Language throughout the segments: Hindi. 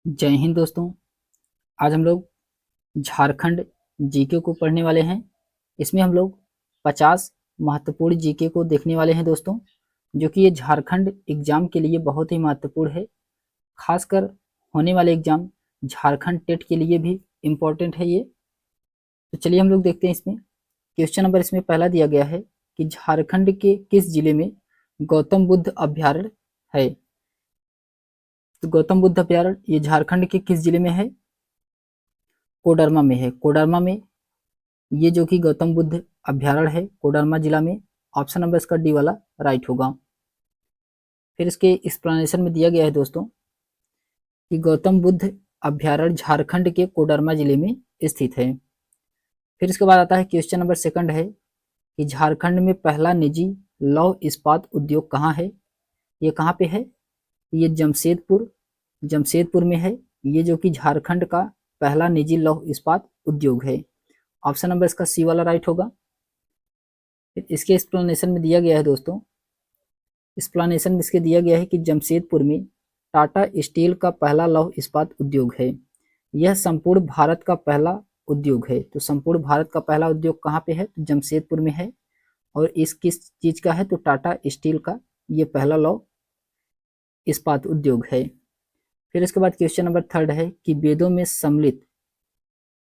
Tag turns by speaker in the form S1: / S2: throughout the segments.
S1: जय हिंद दोस्तों। आज हम लोग झारखंड जीके को पढ़ने वाले हैं। इसमें हम लोग 50 महत्वपूर्ण जीके को देखने वाले हैं दोस्तों, जो कि ये झारखंड एग्जाम के लिए बहुत ही महत्वपूर्ण है। खासकर होने वाले एग्जाम झारखंड टेट के लिए भी इम्पोर्टेंट है ये। तो चलिए हम लोग देखते हैं। इसमें क्वेश्चन नंबर इसमें पहला दिया गया है कि झारखंड के किस जिले में गौतम बुद्ध अभ्यारण्य है। तो गौतम बुद्ध अभ्यारण्य ये झारखंड के किस जिले में है? कोडरमा में है। कोडरमा में ये जो कि गौतम बुद्ध अभ्यारण्य है कोडरमा जिला में। ऑप्शन नंबर इसका डी वाला राइट होगा। फिर इसके एक्सप्लेनेशन में दिया गया है दोस्तों कि गौतम बुद्ध अभ्यारण्य झारखंड के कोडरमा जिले में स्थित है। फिर इसके बाद आता है क्वेश्चन नंबर सेकंड है कि झारखंड में पहला निजी लौह इस्पात उद्योग कहाँ है। ये कहाँ पे है? ये जमशेदपुर में है। ये जो कि झारखंड का पहला निजी लौह इस्पात उद्योग है। ऑप्शन नंबर इसका सी वाला राइट होगा। इसके एक्सप्लेनेशन में दिया गया है दोस्तों, एक्सप्लेनेशन में इसके दिया गया है कि जमशेदपुर में टाटा स्टील का पहला लौह इस्पात उद्योग है। यह संपूर्ण भारत का पहला उद्योग है। तो संपूर्ण भारत का पहला उद्योग कहाँ पे है? तो जमशेदपुर में है। और इस किस चीज का है? तो टाटा स्टील का ये पहला लौह इस्पात उद्योग है। फिर इसके बाद क्वेश्चन नंबर थर्ड है कि वेदों में सम्मिलित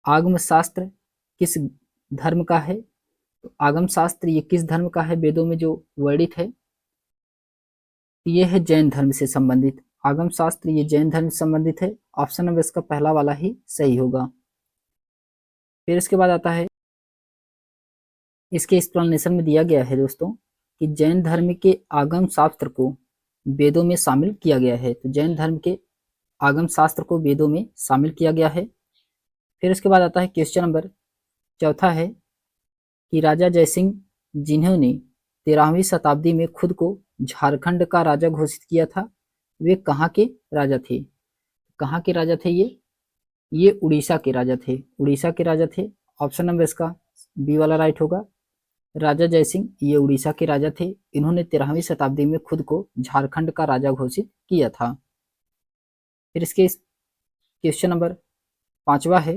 S1: आगम शास्त्र किस धर्म का है। तो आगम शास्त्र ये किस धर्म का है? वेदों में जो वर्णित है ये है जैन धर्म से संबंधित। आगम शास्त्र ये जैन धर्म से संबंधित है। ऑप्शन नंबर इसका पहला वाला ही सही होगा। फिर इसके बाद आता है, इसके एक्सप्लेनेशन में दिया गया है दोस्तों कि जैन धर्म के आगम शास्त्र को वेदों में शामिल किया गया है। तो जैन धर्म के आगम शास्त्र को वेदों में शामिल किया गया है। फिर इसके बाद आता है क्वेश्चन नंबर चौथा है कि राजा जयसिंह जिन्होंने 13वीं शताब्दी में खुद को झारखंड का राजा घोषित किया था, वे कहाँ के राजा थे? कहाँ के राजा थे ये उड़ीसा के राजा थे। उड़ीसा के राजा थे। ऑप्शन नंबर इसका बी वाला राइट होगा। राजा जयसिंह ये उड़ीसा के राजा थे। इन्होंने 13वीं शताब्दी में खुद को झारखंड का राजा घोषित किया था। फिर इसके क्वेश्चन नंबर पांचवा है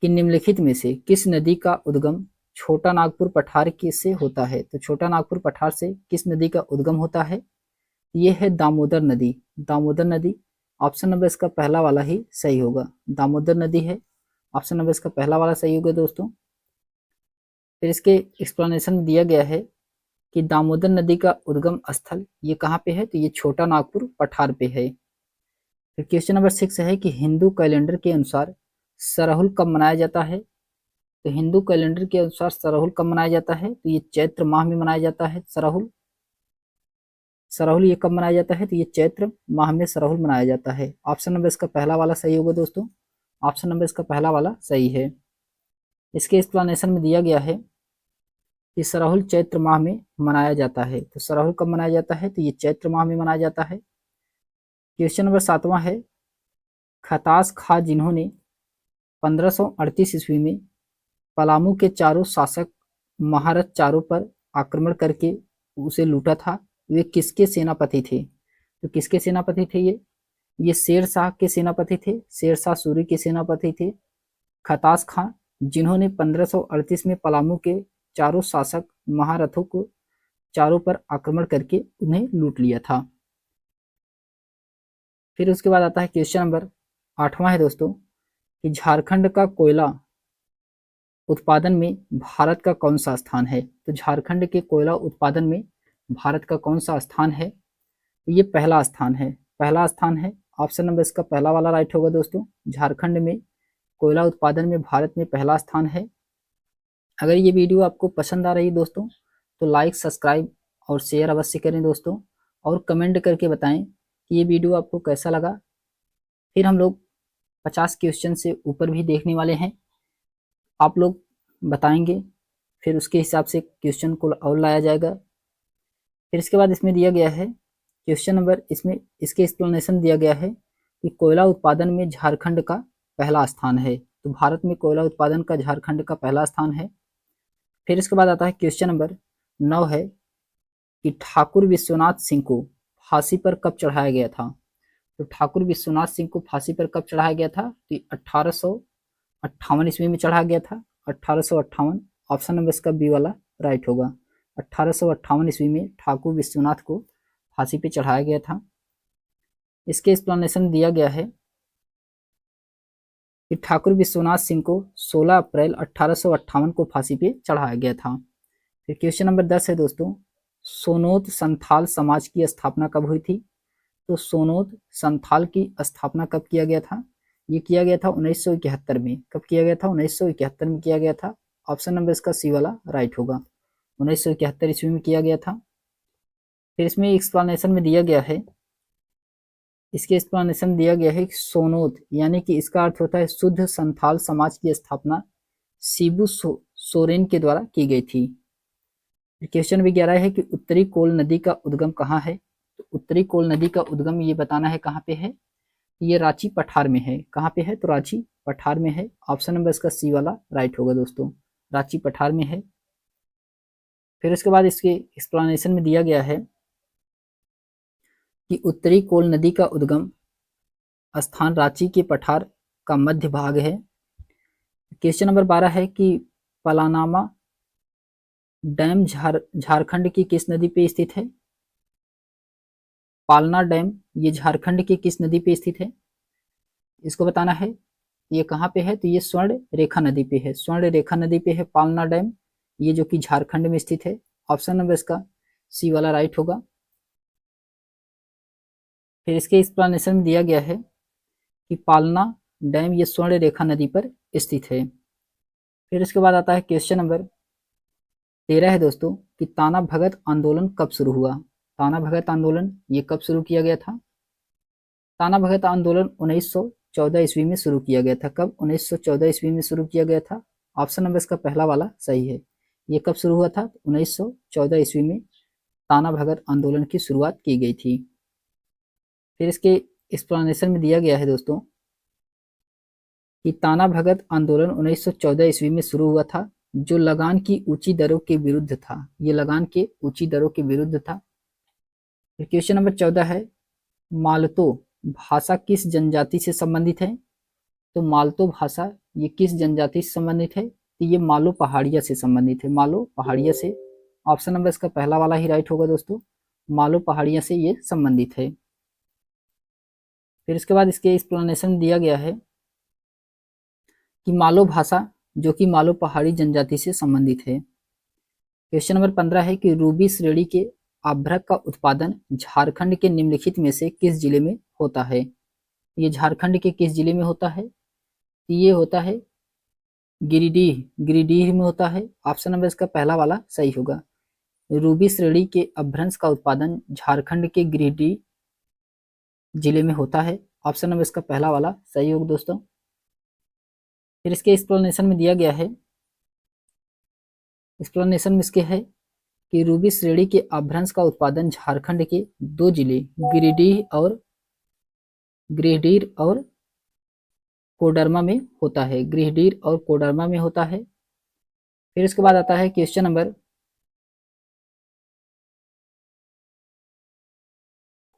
S1: कि निम्नलिखित में से किस नदी का उद्गम छोटा नागपुर पठार से होता है। तो छोटा नागपुर पठार से किस नदी का उद्गम होता है? ये है दामोदर नदी। दामोदर नदी। ऑप्शन नंबर इसका पहला वाला ही सही होगा। दामोदर नदी है। ऑप्शन नंबर इसका पहला वाला सही होगा दोस्तों। फिर इसके एक्सप्लेनेशन में दिया गया है कि दामोदर नदी का उद्गम स्थल ये कहाँ पे है? तो ये छोटा नागपुर पठार पे है। फिर क्वेश्चन नंबर 6 है कि हिंदू कैलेंडर के अनुसार सरहुल कब मनाया जाता है। तो हिंदू कैलेंडर के अनुसार सरहुल कब मनाया जाता है? तो ये चैत्र माह में मनाया जाता है सरहुल। सरहुल ये कब मनाया जाता है? तो ये चैत्र माह में सरहुल मनाया जाता है। ऑप्शन नंबर इसका पहला वाला सही होगा दोस्तों। ऑप्शन नंबर इसका पहला वाला सही है। इसके एक्सप्लेनेशन में दिया गया है कि सरहुल चैत्र माह में मनाया जाता है। तो सरहुल कब मनाया जाता है? तो ये चैत्र माह में मनाया जाता है। क्वेश्चन नंबर 7वां है, खतास खां जिन्होंने 1538 ईस्वी में पलामू के चारों शासक महारथ चारों पर आक्रमण करके उसे लूटा था, वे किसके सेनापति थे? तो किसके सेनापति थे ये शेर शाह के सेनापति थे। शेर शाह सूरी के सेनापति थे खतास खां, जिन्होंने 1538 में पलामू के चारों शासक महारथों को चारों पर आक्रमण करके उन्हें लूट लिया था। फिर उसके बाद आता है क्वेश्चन नंबर 8वां है दोस्तों कि झारखंड का कोयला उत्पादन में भारत का कौन सा स्थान है। तो झारखंड के कोयला उत्पादन में भारत का कौन सा स्थान है? ये पहला स्थान है। पहला स्थान है। ऑप्शन नंबर इसका पहला वाला राइट होगा दोस्तों। झारखंड में कोयला उत्पादन में भारत में पहला स्थान है। अगर ये वीडियो आपको पसंद आ रही है दोस्तों तो लाइक सब्सक्राइब और शेयर अवश्य करें दोस्तों, और कमेंट करके बताएं कि ये वीडियो आपको कैसा लगा। फिर हम लोग 50 क्वेश्चन से ऊपर भी देखने वाले हैं, आप लोग बताएंगे, फिर उसके हिसाब से क्वेश्चन को और लाया जाएगा। फिर इसके बाद इसमें दिया गया है क्वेश्चन नंबर, इसमें इसके एक्सप्लेनेशन दिया गया है कि कोयला उत्पादन में झारखंड का पहला स्थान है। तो भारत में कोयला उत्पादन का झारखंड का पहला स्थान है। फिर इसके बाद आता है क्वेश्चन नंबर 9 है कि ठाकुर विश्वनाथ सिंह को फांसी पर कब चढ़ाया गया था। तो ठाकुर विश्वनाथ सिंह को फांसी पर कब चढ़ाया गया था? तो 1858 ईस्वी में चढ़ाया गया था। 1858, ऑप्शन नंबर इसका बी वाला राइट होगा। 1858 ईस्वी में ठाकुर विश्वनाथ को फांसी पे चढ़ाया गया था। इसके एक्सप्लेनेशन दिया गया है कि ठाकुर विश्वनाथ सिंह को 16 अप्रैल 1858 को फांसी पे चढ़ाया गया था। फिर क्वेश्चन नंबर 10 है दोस्तों, सोनोत संथाल समाज की स्थापना कब हुई थी? तो सोनोत संथाल की स्थापना कब किया गया था? ये किया गया था 1971 में। कब किया गया था? 1971 में किया गया था। ऑप्शन नंबर इसका सी वाला राइट होगा। 1971 ईस्वी में किया गया था। फिर इसमें एक्सप्लेनेशन में दिया गया है, इसके एक्सप्लेनेशन दिया गया है कि सोनोत यानी कि इसका अर्थ होता है शुद्ध संथाल समाज की स्थापना शिबू सोरेन के द्वारा की गई थी। क्वेश्चन भी 11 है कि उत्तरी कोल नदी का उद्गम कहाँ है? तो उत्तरी कोल नदी का उद्गम ये बताना है कहाँ पे है। ये रांची पठार में है। कहाँ पे है? तो रांची पठार में है। ऑप्शन नंबर इसका सी वाला राइट होगा दोस्तों, रांची पठार में है। फिर उसके बाद इसके एक्सप्लेनेशन में दिया गया है कि उत्तरी कोल नदी का उद्गम स्थान रांची के पठार का मध्य भाग है। क्वेश्चन नंबर 12 है कि पलानामा डैम झारखंड की किस नदी पे स्थित है? पालना डैम ये झारखंड की किस नदी पे स्थित है? इसको बताना है। ये कहाँ पे है? तो ये स्वर्ण रेखा नदी पे है। स्वर्ण रेखा नदी पे है पालना डैम, ये जो कि झारखंड में स्थित है। ऑप्शन नंबर इसका सी वाला राइट होगा। फिर इसके एक्सप्लेनेशन में दिया गया है कि पालना डैम ये स्वर्ण रेखा नदी पर स्थित है। फिर इसके बाद आता है क्वेश्चन नंबर 13 है दोस्तों कि ताना भगत आंदोलन कब शुरू हुआ? ताना भगत आंदोलन ये कब शुरू किया गया था? ताना भगत आंदोलन 1914 ईस्वी में शुरू किया गया था। कब? 1914 ईस्वी में शुरू किया गया था। ऑप्शन नंबर इसका पहला वाला सही है। ये कब शुरू हुआ था? 1914 ईस्वी में ताना भगत आंदोलन की शुरुआत की गई थी। फिर इसके एक्सप्लेनेशन में दिया गया है दोस्तों कि ताना भगत आंदोलन 1914 ईस्वी में शुरू हुआ था, जो लगान की ऊंची दरों के विरुद्ध था। ये लगान के ऊंची दरों के विरुद्ध था। फिर क्वेश्चन नंबर 14 है, मालतो भाषा किस जनजाति से संबंधित है? तो मालतो भाषा ये किस जनजाति से संबंधित है? तो ये मालो पहाड़िया से संबंधित है। मालो पहाड़िया से। ऑप्शन नंबर इसका पहला वाला ही राइट होगा दोस्तों, मालो पहाड़िया से ये संबंधित है। फिर इसके बाद इसके एक्सप्लेनेशन दिया गया है कि मालो भाषा जो कि मालो पहाड़ी जनजाति से संबंधित है। क्वेश्चन नंबर 15 है कि रूबी श्रेणी के आभ्रक का उत्पादन झारखंड के निम्नलिखित में से किस जिले में होता है? ये झारखंड के किस जिले में होता है? ये होता है गिरिडीह। गिरिडीह में होता है। ऑप्शन नंबर इसका पहला वाला सही होगा। रूबी श्रेणी के अभ्रंश का उत्पादन झारखंड के गिरिडीह जिले में होता है। ऑप्शन नंबर इसका पहला वाला सही होगा दोस्तों। फिर इसके एक्सप्लेनेशन में दिया गया है, एक्सप्लेनेशन में इसके है कि रूबी श्रेणी के अभ्रंश का उत्पादन झारखंड के दो जिले गिरिडीह और कोडरमा में होता है। गिरिडीह और कोडरमा में होता है। फिर इसके बाद आता है क्वेश्चन नंबर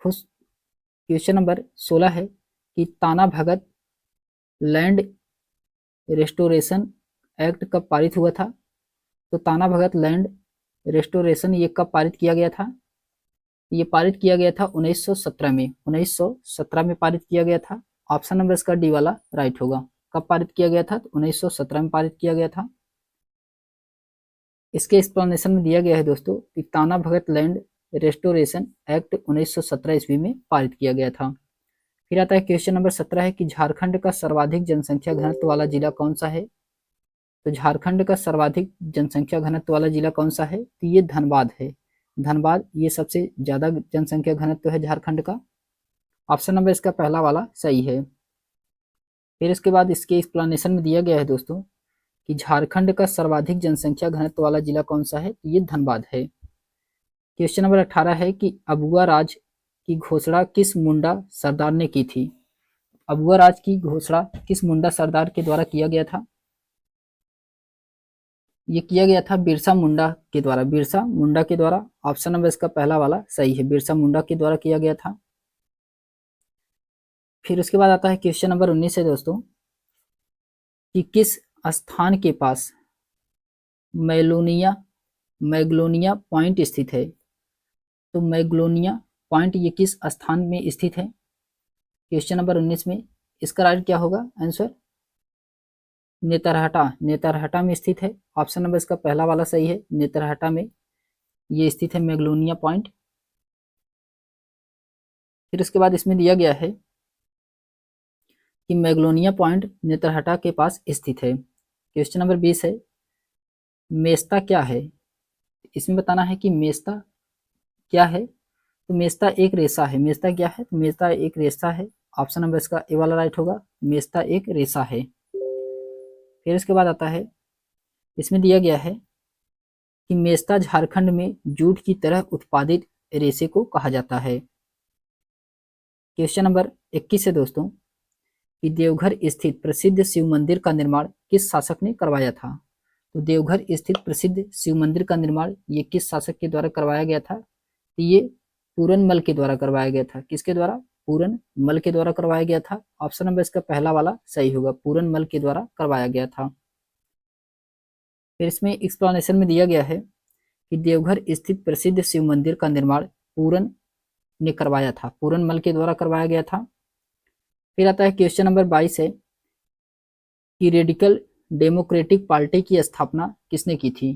S1: क्वेश्चन नंबर 16 है कि ताना भगत लैंड रेस्टोरेशन एक्ट कब पारित हुआ था? तो ताना भगत लैंड रेस्टोरेशन ये कब पारित किया गया था? ये पारित किया गया था 1917 में। 1917 में पारित किया गया था। ऑप्शन नंबर इसका डी वाला राइट होगा। कब पारित किया गया था? तो 1917 में पारित किया गया था। इसके एक्सप्लेनेशन में दिया गया है दोस्तों कि ताना भगत लैंड रेस्टोरेशन एक्ट 1917 ईस्वी में पारित किया गया था। फिर आता है क्वेश्चन नंबर 17 है कि झारखंड का सर्वाधिक जनसंख्या घनत्व वाला जिला कौन सा है? तो झारखंड का सर्वाधिक जनसंख्या घनत्व वाला जिला कौन सा है? तो ये धनबाद है। धनबाद ये सबसे ज्यादा जनसंख्या घनत्व है झारखंड का। ऑप्शन नंबर इसका पहला वाला सही है। फिर इसके बाद इसके एक्सप्लेनेशन में दिया गया है दोस्तों कि झारखंड का सर्वाधिक जनसंख्या घनत्व वाला जिला कौन सा है? तो ये धनबाद है। क्वेश्चन नंबर 18 है कि अबुआ राज की घोषणा किस मुंडा सरदार ने की थी? अबुआ राज की घोषणा किस मुंडा सरदार के द्वारा किया गया था? ये किया गया था बिरसा मुंडा के द्वारा। बिरसा मुंडा के द्वारा। ऑप्शन नंबर इसका पहला वाला सही है, बिरसा मुंडा के द्वारा किया गया था। फिर उसके बाद आता है क्वेश्चन नंबर 19 है दोस्तों, कि किस स्थान के पास मैग्नोलिया मैग्नोलिया पॉइंट स्थित है। तो मैग्नोलिया पॉइंट ये किस स्थान में स्थित है क्वेश्चन नंबर 19 में। इसका राइट क्या होगा आंसर, नेतरहाटा, नेतरहाटा में स्थित है। ऑप्शन नंबर इसका पहला वाला सही है, नेतरहाटा में ये स्थित है मैग्नोलिया पॉइंट। फिर उसके बाद इसमें दिया गया है कि मैग्नोलिया पॉइंट नेतरहाटा के पास स्थित है। क्वेश्चन नंबर 20 है, मेस्ता क्या है। इसमें बताना है कि मेस्ता क्या है। तो मेस्ता एक रेशा है। मेस्ता क्या है, तो मेस्ता एक रेशा है। ऑप्शन नंबर इसका ए वाला राइट होगा, मेस्ता एक रेशा है। फिर इसके बाद आता है, इसमें दिया गया है कि मेस्ता झारखंड में जूट की तरह उत्पादित रेशे को कहा जाता है। क्वेश्चन नंबर 21 है दोस्तों, कि देवघर स्थित प्रसिद्ध शिव मंदिर का निर्माण किस शासक ने करवाया था। तो देवघर स्थित प्रसिद्ध शिव मंदिर का निर्माण ये किस शासक के द्वारा करवाया गया था। तो ये पूरनमल के द्वारा करवाया गया था। किसके द्वारा, पूरनमल के द्वारा करवाया गया था। ऑप्शन नंबर इसका पहला वाला सही होगा, पूरनमल के द्वारा करवाया गया था। फिर इसमें एक्सप्लेनेशन में दिया गया है कि देवघर स्थित प्रसिद्ध शिव मंदिर का निर्माण पूरन ने करवाया था, पूरनमल के द्वारा करवाया गया था। फिर आता है क्वेश्चन नंबर 22 है, कि रेडिकल डेमोक्रेटिक पार्टी की स्थापना किसने की थी।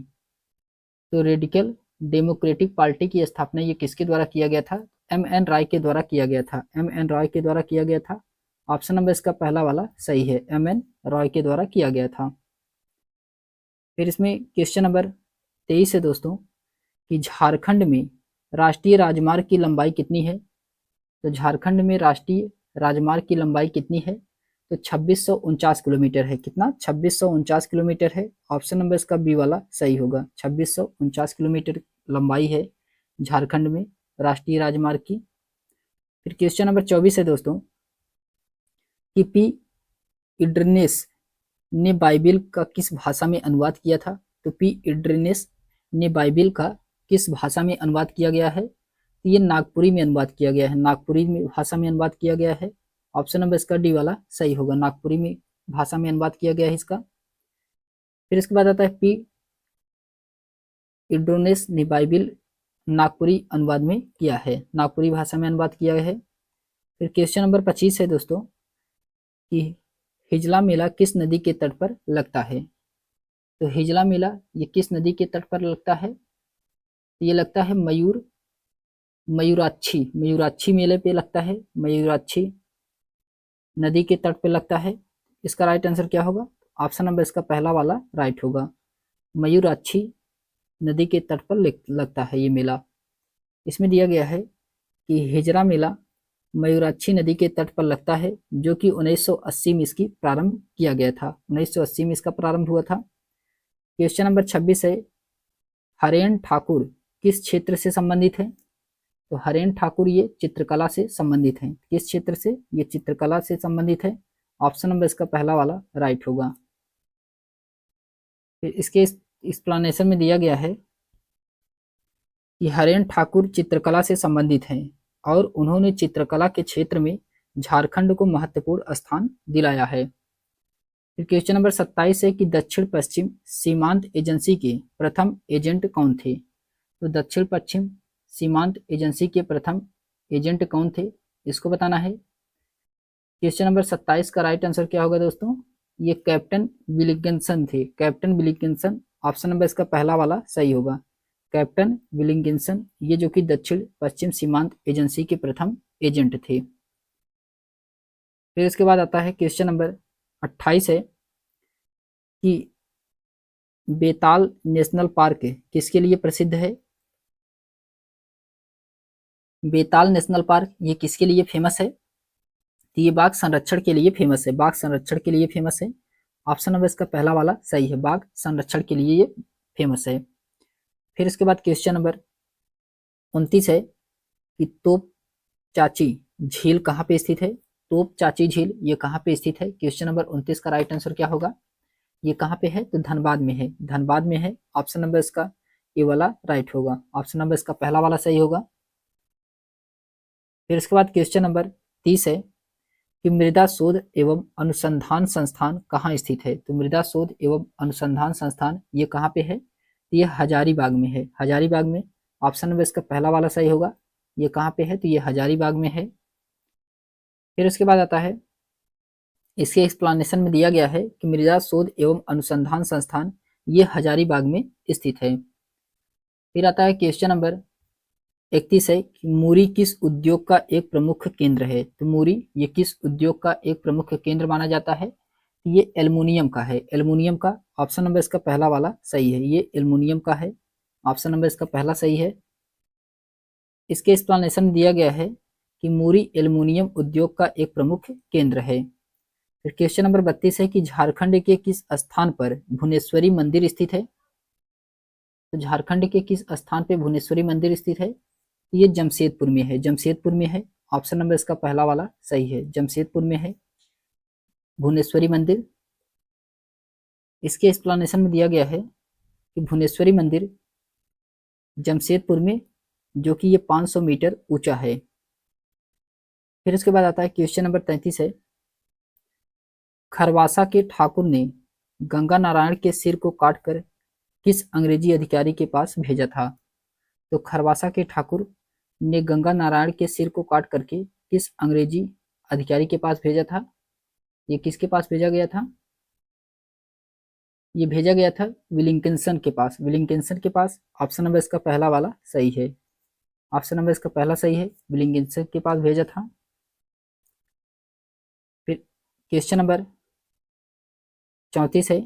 S1: तो रेडिकल डेमोक्रेटिक पार्टी की स्थापना ये किसके द्वारा किया गया था, एम.एन. रॉय के द्वारा किया गया था, एम.एन. रॉय के द्वारा किया गया था। ऑप्शन नंबर इसका पहला वाला सही है, एम.एन. रॉय के द्वारा किया गया था। फिर इसमें क्वेश्चन नंबर 23 है दोस्तों, कि झारखंड में राष्ट्रीय राजमार्ग की लंबाई कितनी है। तो झारखंड में राष्ट्रीय राजमार्ग की लंबाई कितनी है, तो 2649 किलोमीटर है। कितना, 2649 किलोमीटर है। ऑप्शन नंबर इसका बी वाला सही होगा, 2649 किलोमीटर लंबाई है झारखंड में राष्ट्रीय राजमार्ग की। फिर क्वेश्चन नंबर 24 है दोस्तों, कि पी इड्रनेस ने बाइबिल का किस भाषा में अनुवाद किया था। तो पी इड्रनेस ने बाइबिल का किस भाषा में अनुवाद किया गया है। तो ये नागपुरी में अनुवाद किया गया है, नागपुरी में भाषा में अनुवाद किया गया है। ऑप्शन नंबर इसका डी वाला सही होगा, नागपुरी में भाषा में अनुवाद किया गया है इसका। फिर इसके बाद आता है पी इड्रोनेस ने बाइबिल नागपुरी अनुवाद में किया है, नागपुरी भाषा में अनुवाद किया है। फिर क्वेश्चन नंबर 25 है दोस्तों, कि हिजला मेला किस नदी के तट पर लगता है। तो हिजला मेला ये किस नदी के तट पर लगता है। ये लगता है मयूराक्षी मेले पे लगता है, मयूराक्षी नदी के तट पे लगता है। इसका राइट आंसर क्या होगा, ऑप्शन नंबर इसका पहला वाला राइट होगा, मयूराक्षी नदी के तट पर लगता है ये मेला। इसमें दिया गया है कि हिजरा मेला मयूराक्षी नदी के तट पर लगता है, जो कि 1980 में इसकी प्रारंभ किया गया था, 1980 में इसका प्रारंभ हुआ था। क्वेश्चन नंबर 26 है, हरेन ठाकुर किस क्षेत्र से संबंधित है। तो हरेन ठाकुर ये चित्रकला से संबंधित हैं। किस क्षेत्र से, ये चित्रकला से संबंधित है। ऑप्शन नंबर इसका पहला वाला राइट होगा। फिर इसके एक्सप्लेनेशन में दिया गया है कि हरेन ठाकुर चित्रकला से संबंधित हैं और उन्होंने चित्रकला के क्षेत्र में झारखंड को महत्वपूर्ण स्थान दिलाया है। फिर क्वेश्चन नंबर 27 है, कि दक्षिण पश्चिम सीमांत एजेंसी के प्रथम एजेंट कौन थे। तो दक्षिण पश्चिम सीमांत एजेंसी के प्रथम एजेंट कौन थे, इसको बताना है। क्वेश्चन नंबर 27 का राइट आंसर क्या होगा दोस्तों, ये कैप्टन विलिंगसन थे, कैप्टन विलिंगसन। ऑप्शन नंबर इसका पहला वाला सही होगा, कैप्टन विलिंगसन, ये जो कि दक्षिण पश्चिम सीमांत एजेंसी के प्रथम एजेंट थे। फिर इसके बाद आता है क्वेश्चन नंबर 28 है, कि बेताल नेशनल पार्क किसके लिए प्रसिद्ध है। बेताल नेशनल पार्क ये किसके लिए फेमस है। तो ये बाघ संरक्षण के लिए फेमस है, बाघ संरक्षण के लिए फेमस है। ऑप्शन नंबर इसका पहला वाला सही है, बाघ संरक्षण के लिए ये फेमस है। फिर इसके बाद क्वेश्चन नंबर 29 है, कि तोप चाची झील कहाँ पे स्थित है। तोप चाची झील ये कहाँ पे स्थित है। क्वेश्चन नंबर 29 का राइट आंसर क्या होगा, ये कहाँ पे है, तो धनबाद में है, धनबाद में है। ऑप्शन नंबर इसका ये वाला राइट होगा, ऑप्शन नंबर इसका पहला वाला सही होगा। फिर इसके बाद क्वेश्चन नंबर 30 है, कि मृदा शोध एवं अनुसंधान संस्थान कहाँ स्थित है। तो मृदा शोध एवं अनुसंधान संस्थान ये कहाँ पे है, ये हजारीबाग में है। हजारीबाग में ऑप्शन नंबर इसका पहला वाला सही होगा। ये कहाँ पे है, तो ये हजारीबाग में है। फिर उसके बाद आता है, इसके एक्सप्लेनेशन में दिया गया है कि मृदा शोध एवं अनुसंधान संस्थान ये हजारीबाग में स्थित है। फिर आता है क्वेश्चन नंबर 31 है कि मुरी किस उद्योग का एक प्रमुख केंद्र है। तो मुरी ये किस उद्योग का एक प्रमुख केंद्र माना जाता है, ये एल्युमिनियम का है। एल्युमिनियम का ऑप्शन नंबर इसका पहला वाला सही है, ये एल्युमिनियम का है। ऑप्शन नंबर इसका पहला सही है। इसके एक्सप्लेनेशन दिया गया है कि मुरी एल्युमिनियम उद्योग का एक प्रमुख केंद्र है। फिर क्वेश्चन नंबर 32 है कि झारखंड के किस स्थान पर भुवनेश्वरी मंदिर स्थित है। तो झारखंड के किस स्थान पर भुवनेश्वरी मंदिर स्थित है, ये जमशेदपुर में है। जमशेदपुर में है। ऑप्शन नंबर इसका पहला वाला सही है, जमशेदपुर में है भुवनेश्वरी मंदिर। इसके एक्सप्लेनेशन में दिया गया है कि भुवनेश्वरी मंदिर जमशेदपुर में, जो कि ये 500 मीटर ऊंचा है। फिर उसके बाद आता है क्वेश्चन नंबर 33 है, खरवासा के ठाकुर ने गंगा नारायण के सिर को काटकर किस अंग्रेजी अधिकारी के पास भेजा था। तो खरवासा के ठाकुर ने गंगा नारायण के सिर को काट करके किस अंग्रेजी अधिकारी के पास भेजा था, ये किसके पास भेजा गया था, ये भेजा गया था विलिंगकिंसन के पास। विलिंगकिंसन के पास ऑप्शन नंबर इसका पहला वाला सही है। ऑप्शन नंबर इसका पहला सही है, विलिंगकिंसन के पास भेजा था। फिर क्वेश्चन नंबर 34 है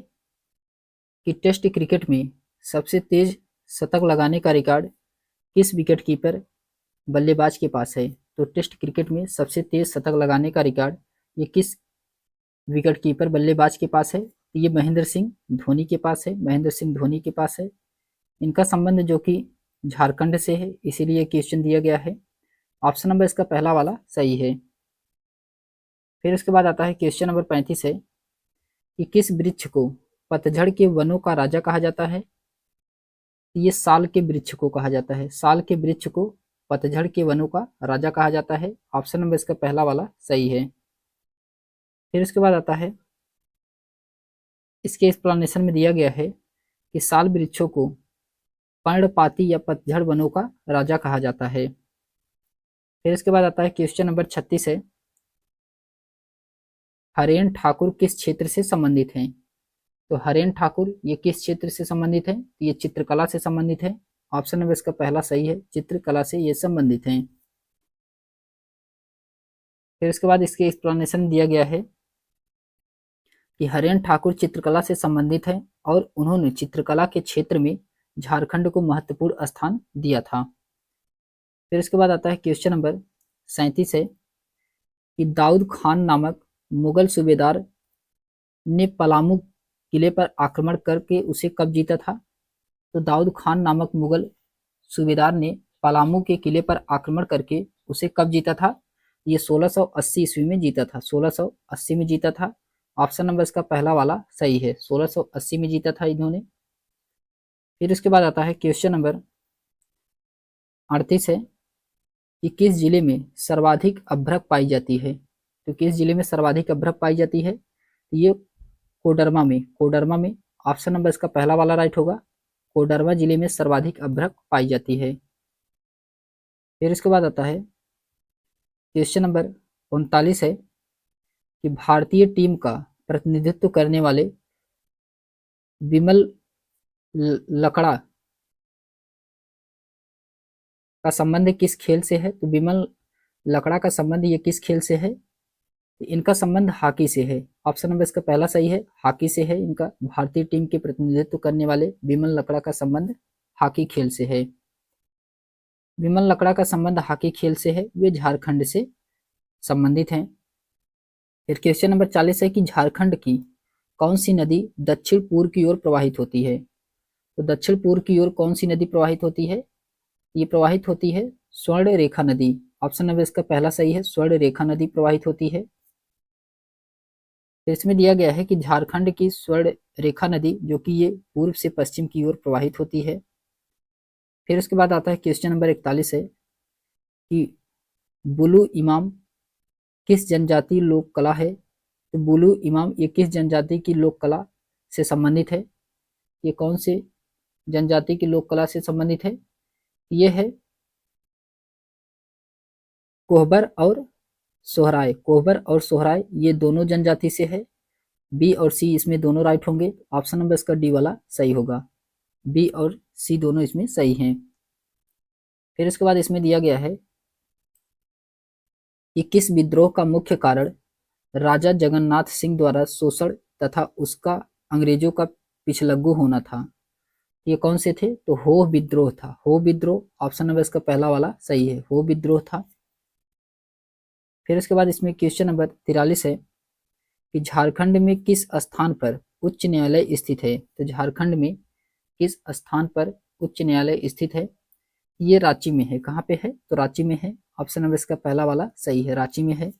S1: कि टेस्ट क्रिकेट में सबसे तेज शतक लगाने का रिकॉर्ड किस विकेट कीपर बल्लेबाज के पास है। तो टेस्ट क्रिकेट में सबसे तेज शतक लगाने का रिकॉर्ड ये किस विकेट कीपर बल्लेबाज के पास है, तो ये महेंद्र सिंह धोनी के पास है। महेंद्र सिंह धोनी के पास है। इनका संबंध जो कि झारखंड से है, इसीलिए क्वेश्चन दिया गया है। ऑप्शन नंबर इसका पहला वाला सही है। फिर उसके बाद आता है क्वेश्चन नंबर 35 है कि किस वृक्ष को पतझड़ के वनों का राजा कहा जाता है। ये साल के वृक्ष को कहा जाता है। साल के वृक्ष को पतझड़ के वनों का राजा कहा जाता है। ऑप्शन नंबर इसका पहला वाला सही है। फिर उसके बाद आता है, इसके एक्सप्लेनेशन में दिया गया है कि साल वृक्षों को पर्णपाती या पतझड़ वनों का राजा कहा जाता है। फिर इसके बाद आता है क्वेश्चन नंबर 36 है, हरेन ठाकुर किस क्षेत्र से संबंधित हैं। तो हरेन ठाकुर ये किस क्षेत्र से संबंधित है, ये चित्रकला से संबंधित है। ऑप्शन नंबर इसका पहला सही है, चित्रकला से ये संबंधित हैं। फिर उसके बाद इसके एक्सप्लेनेशन दिया गया है कि हरेन ठाकुर चित्रकला से संबंधित है और उन्होंने चित्रकला के क्षेत्र में झारखंड को महत्वपूर्ण स्थान दिया था। फिर इसके बाद आता है क्वेश्चन नंबर 37 है कि दाऊद खान नामक मुगल सूबेदार ने पलामू किले पर आक्रमण करके उसे कब जीता था। तो दाऊद खान नामक मुगल सूबेदार ने पलामू के किले पर आक्रमण करके उसे कब जीता था, ये 1680 ईस्वी में जीता था। 1680 में जीता था। ऑप्शन नंबर इसका पहला वाला सही है, 1680 में जीता था इन्होंने। फिर उसके बाद आता है क्वेश्चन नंबर 38 है कि किस जिले में सर्वाधिक अभ्रक पाई जाती है। तो किस जिले में सर्वाधिक अभ्रक पाई जाती है, तो ये कोडरमा में। कोडरमा में ऑप्शन नंबर इसका पहला वाला राइट होगा। कोडरमा जिले में सर्वाधिक अभ्रक पाई जाती है। फिर इसके बाद आता है क्वेश्चन नंबर 39 है कि भारतीय टीम का प्रतिनिधित्व करने वाले विमल लकड़ा का संबंध किस खेल से है। तो विमल लकड़ा का संबंध ये किस खेल से है, इनका संबंध हॉकी से है। ऑप्शन नंबर इसका पहला सही है, हॉकी से है इनका। भारतीय टीम के प्रतिनिधित्व करने वाले विमल लकड़ा का संबंध हॉकी खेल से है। विमल लकड़ा का संबंध हॉकी खेल से है, वे झारखंड से संबंधित हैं। फिर क्वेश्चन नंबर 40 है कि झारखंड की कौन सी नदी दक्षिण पूर्व की ओर प्रवाहित होती है। तो दक्षिण पूर्व की ओर कौन सी नदी प्रवाहित होती है, ये प्रवाहित होती है स्वर्ण रेखा नदी। ऑप्शन नंबर इसका पहला सही है, स्वर्ण रेखा नदी प्रवाहित होती है। फिर इसमें दिया गया है कि झारखंड की स्वर्ण रेखा नदी जो कि ये पूर्व से पश्चिम की ओर प्रवाहित होती है। फिर उसके बाद आता है क्वेश्चन नंबर 41 है कि बुलु इमाम किस जनजाति लोक कला है? तो बुलू इमाम ये किस जनजाति की लोक कला से संबंधित है? ये कौन से जनजाति की लोक कला से संबंधित है? ये है कोहबर और सोहराय। कोहबर और सोहराय ये दोनों जनजाति से है। बी और सी इसमें दोनों राइट होंगे। ऑप्शन नंबर इसका डी वाला सही होगा। बी और सी दोनों इसमें सही हैं। फिर इसके बाद इसमें दिया गया है कि किस विद्रोह का मुख्य कारण राजा जगन्नाथ सिंह द्वारा शोषण तथा उसका अंग्रेजों का पिछलग्गू होना था? ये कौन से थे? तो हो विद्रोह था। हो विद्रोह ऑप्शन नंबर इसका पहला वाला सही है। हो विद्रोह था। फिर इसके बाद इसमें क्वेश्चन नंबर 43 है कि झारखंड में किस स्थान पर उच्च न्यायालय स्थित है? तो झारखंड में किस स्थान पर उच्च न्यायालय स्थित है? ये रांची में है। कहाँ पे है? तो रांची में है। ऑप्शन नंबर इसका पहला वाला सही है, रांची में है।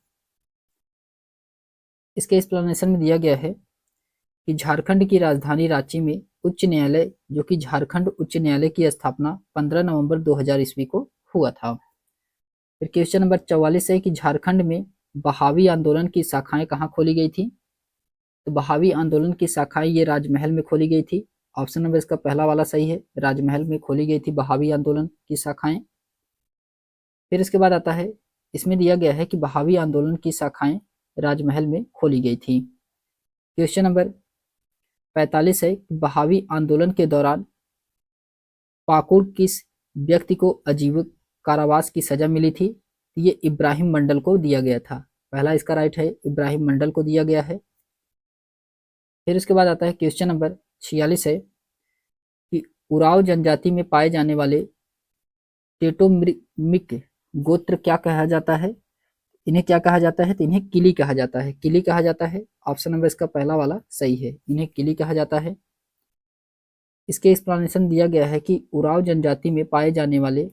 S1: इसके एक्सप्लेनेशन में दिया गया है कि झारखंड की राजधानी रांची में उच्च न्यायालय जो कि झारखंड उच्च न्यायालय की स्थापना 15 नवंबर 2000 ईस्वी को हुआ था। फिर क्वेश्चन नंबर 44 है कि झारखंड में बहावी आंदोलन की शाखाएं कहाँ खोली गई थी? तो बहावी आंदोलन की शाखाएं ये राजमहल में खोली गई थी। ऑप्शन नंबर इसका पहला वाला सही है, राजमहल में खोली गई थी बहावी आंदोलन की शाखाएं। फिर इसके बाद आता है, इसमें दिया गया है कि बहावी आंदोलन की शाखाएं राजमहल में खोली गई थी। क्वेश्चन नंबर 45 है, बहावी आंदोलन के दौरान पाकुड़ किस व्यक्ति को आजीवन कारावास की सजा मिली थी? ये इब्राहिम मंडल को दिया गया था। पहला इसका राइट है, इब्राहिम मंडल को दिया गया है। फिर इसके बाद आता है क्वेश्चन नंबर 46 है कि उराव जनजाति में पाए जाने वाले टेटोमिक गोत्र क्या कहा जाता है? इन्हें क्या कहा जाता है? तो इन्हें किली कहा जाता है। किली कहा जाता है। ऑप्शन नंबर इसका पहला वाला सही है, इन्हें किली कहा जाता है। इसके एक्सप्लेनेशन दिया गया है कि उराव जनजाति में पाए जाने वाले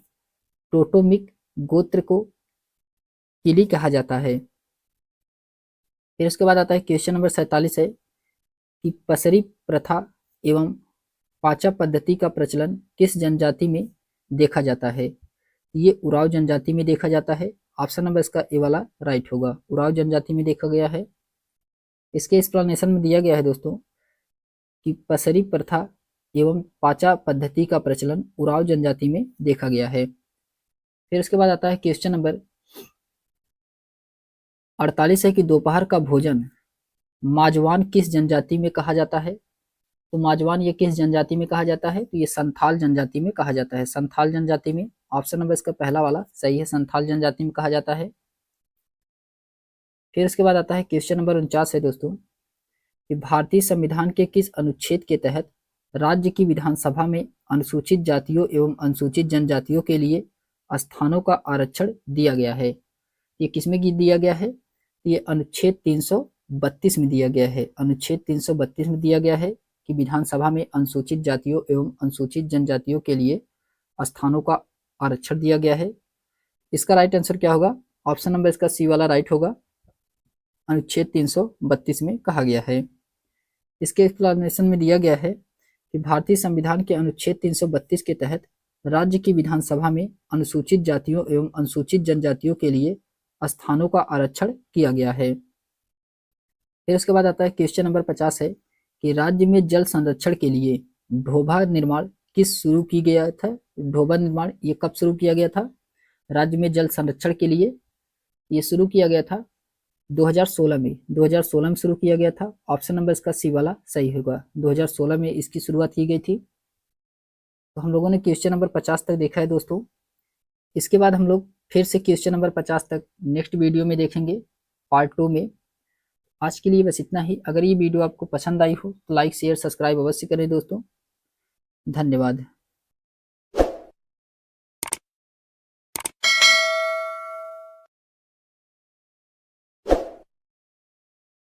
S1: टोटोमिक गोत्र को किली कहा जाता है। फिर इसके बाद आता है क्वेश्चन नंबर 47 है कि पसरी प्रथा एवं पाचा पद्धति का प्रचलन किस जनजाति में देखा जाता है? ये उराव जनजाति में देखा जाता है। ऑप्शन नंबर इसका ए वाला राइट होगा, उराव जनजाति में देखा गया है। इसके एक्सप्लेनेशन में दिया गया है दोस्तों कि पसरी प्रथा एवं पाचा पद्धति का प्रचलन उराव जनजाति में देखा गया है। फिर इसके बाद आता है क्वेश्चन नंबर 48 है कि दोपहर का भोजन माजवान किस जनजाति में कहा जाता है? तो माजवान ये किस जनजाति में कहा जाता है? तो ये संथाल जनजाति में कहा जाता है। संथाल जनजाति में। ऑप्शन नंबर इसका पहला वाला सही है, संथाल जनजाति में कहा जाता है। फिर इसके बाद आता है क्वेश्चन नंबर 49 है दोस्तों कि भारतीय संविधान के किस अनुच्छेद के तहत राज्य की विधानसभा में अनुसूचित जातियों एवं अनुसूचित जनजातियों के लिए स्थानों का आरक्षण दिया गया है? ये किसमें दिया गया है? ये अनुच्छेद 332 में दिया गया है। अनुच्छेद 332 में दिया गया है कि विधानसभा में अनुसूचित जातियों एवं अनुसूचित जनजातियों के लिए स्थानों का आरक्षण दिया गया है। इसका राइट आंसर क्या होगा? ऑप्शन नंबर इसका सी वाला राइट होगा, अनुच्छेद 332 में कहा गया है। इसके एक्सप्लेनेशन में दिया गया है कि भारतीय संविधान के अनुच्छेद 332 के तहत राज्य की विधानसभा में अनुसूचित जातियों एवं अनुसूचित जनजातियों के लिए स्थानों का आरक्षण किया गया है। फिर उसके बाद आता है क्वेश्चन नंबर 50 है कि राज्य में जल संरक्षण के लिए ढोबा निर्माण किस शुरू की गया था? ढोबा निर्माण ये कब शुरू किया गया था? राज्य में जल संरक्षण के लिए ये शुरू किया गया था 2016 में। 2016 में शुरू किया गया था। ऑप्शन नंबर इसका सी वाला सही होगा, 2016 में इसकी शुरुआत की गई थी। तो हम लोगों ने क्वेश्चन नंबर 50 तक देखा है दोस्तों। इसके बाद हम लोग फिर से क्वेश्चन नंबर 50 तक नेक्स्ट वीडियो में देखेंगे, पार्ट 2 में। आज के लिए बस इतना ही। अगर ये वीडियो आपको पसंद आई हो तो लाइक शेयर सब्सक्राइब अवश्य करें दोस्तों। धन्यवाद।